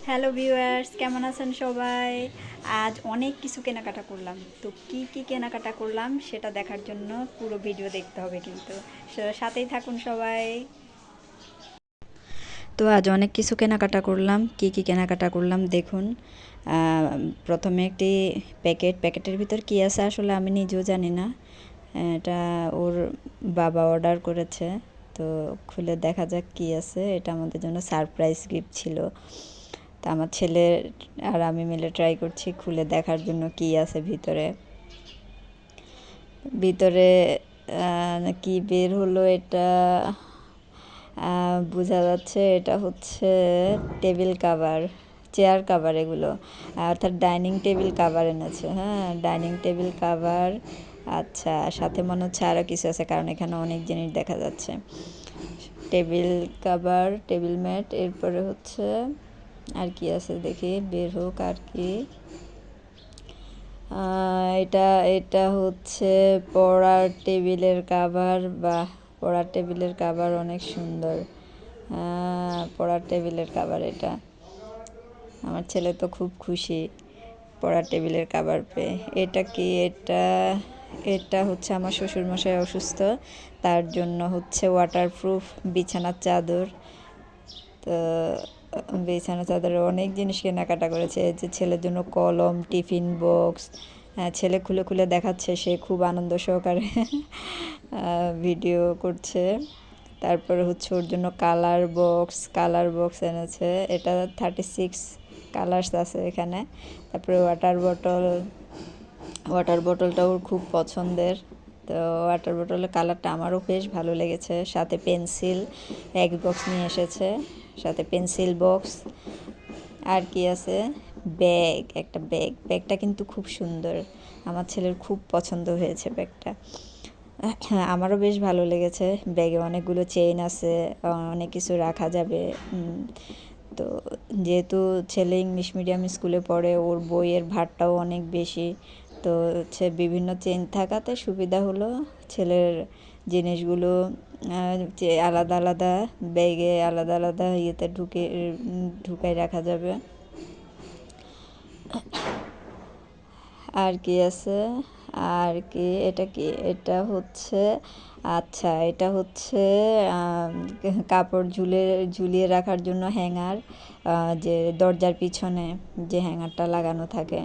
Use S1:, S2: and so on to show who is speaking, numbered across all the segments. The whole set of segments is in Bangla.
S1: হ্যালো ভিউয়ার্স, কেমন আছেন সবাই? আজ অনেক কিছু কেনাকাটা করলাম। তো কি কি কেনাকাটা করলাম সেটা দেখার জন্য পুরো ভিডিও দেখতে হবে কিন্তু। সাথেই থাকুন সবাই। তো আজ অনেক কিছু কেনাকাটা করলাম। কি কি কেনাকাটা করলাম দেখুন। প্রথমে একটি প্যাকেটের ভিতর কি আছে আসলে আমি নিজেও জানি না। এটা ওর বাবা অর্ডার করেছে। তো খুলে দেখা যাক কি আছে। এটা আমাদের জন্য সারপ্রাইজ গিফট ছিল। তা আমার ছেলে আর আমি মিলে ট্রাই করছি খুলে দেখার জন্য কি আছে ভিতরে। ভিতরে কি বের হলো এটা বোঝা যাচ্ছে এটা হচ্ছে টেবিল কাভার, চেয়ার কাভার এগুলো, অর্থাৎ ডাইনিং টেবিল কাভার এনেছে। হ্যাঁ, ডাইনিং টেবিল কাভার। আচ্ছা, সাথে মনে হচ্ছে আরও কিছু আছে কারণ এখানে অনেক জিনিস দেখা যাচ্ছে। টেবিল কাভার, টেবিল ম্যাট, এরপরে হচ্ছে আর কি আছে দেখি বের হোক আর কি। এটা এটা হচ্ছে পড়ার টেবিলের কাভার। বা পড়ার টেবিলের কাভার অনেক সুন্দর। পড়ার টেবিলের কাভার এটা। আমার ছেলে তো খুব খুশি পড়ার টেবিলের কাভার পেয়ে। এটা কি? এটা এটা হচ্ছে আমার শ্বশুরমশাই অসুস্থ, তার জন্য হচ্ছে ওয়াটারপ্রুফ বিছানার চাদর। তো বিছানা চাদরের অনেক জিনিস কেনাকাটা করেছে। এই যে ছেলের জন্য কলম, টিফিন বক্স। হ্যাঁ, ছেলে খুলে খুলে দেখাচ্ছে, সে খুব আনন্দ সহকারে ভিডিও করছে। তারপরে হচ্ছে ওর জন্য কালার বক্স এনেছে। এটা 36 কালার্স আছে এখানে। তারপরে ওয়াটার বটলটা ওর খুব পছন্দের। তো ওয়াটার বটলের কালারটা আমারও বেশ ভালো লেগেছে। সাথে পেন্সিল এক বক্স নিয়ে এসেছে, সাথে পেন্সিল বক্স। আর কি আছে? একটা ব্যাগটা কিন্তু খুব সুন্দর। আমার ছেলের খুব পছন্দ হয়েছে ব্যাগটা। হ্যাঁ, আমারও বেশ ভালো লেগেছে। ব্যাগে অনেকগুলো চেইন আছে, অনেক কিছু রাখা যাবে। তো যেহেতু ছেলে ইংলিশ মিডিয়াম স্কুলে পড়ে, ওর বইয়ের ভারটাও অনেক বেশি। তো হচ্ছে বিভিন্ন চেইন থাকাতে সুবিধা হলো ছেলের জিনিসগুলো যে আলাদা আলাদা ব্যাগে আলাদা আলাদা ইয়েতে ঢুকাই রাখা যাবে। আর কি আছে? আর কি? এটা কি? এটা হচ্ছে, আচ্ছা, এটা হচ্ছে কাপড় ঝুলিয়ে রাখার জন্য হ্যাঙ্গার। যে দরজার পিছনে যে হ্যাঙ্গারটা লাগানো থাকে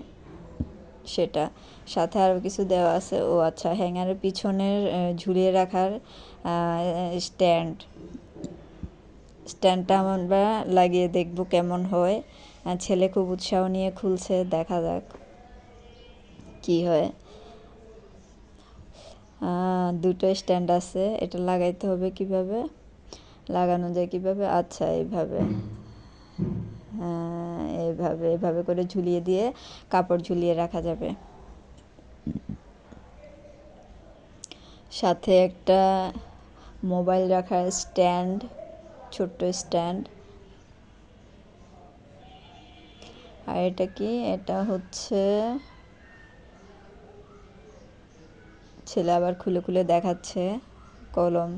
S1: সেটা। সাথে আরও কিছু দেওয়া আছে। ও আচ্ছা, হ্যাঙ্গারের পিছনের ঝুলিয়ে রাখার স্ট্যান্ড। স্ট্যান্ডটা আমরা লাগিয়ে দেখব কেমন হয়। ছেলে খুব উৎসাহ নিয়ে খুলছে, দেখা যাক কি হয়। দুটো স্ট্যান্ড আছে। এটা লাগাইতে হবে কিভাবে, লাগানো যায় কিভাবে? আচ্ছা, এইভাবে। এইভাবে এভাবে করে ঝুলিয়ে দিয়ে কাপড় ঝুলিয়ে রাখা যাবে। সাথে একটা মোবাইল রাখার স্ট্যান্ড, ছোট্ট স্ট্যান্ড। আর এটা কি? এটা হচ্ছে, ছেলে আবার খুলে খুলে দেখাচ্ছে, কলম।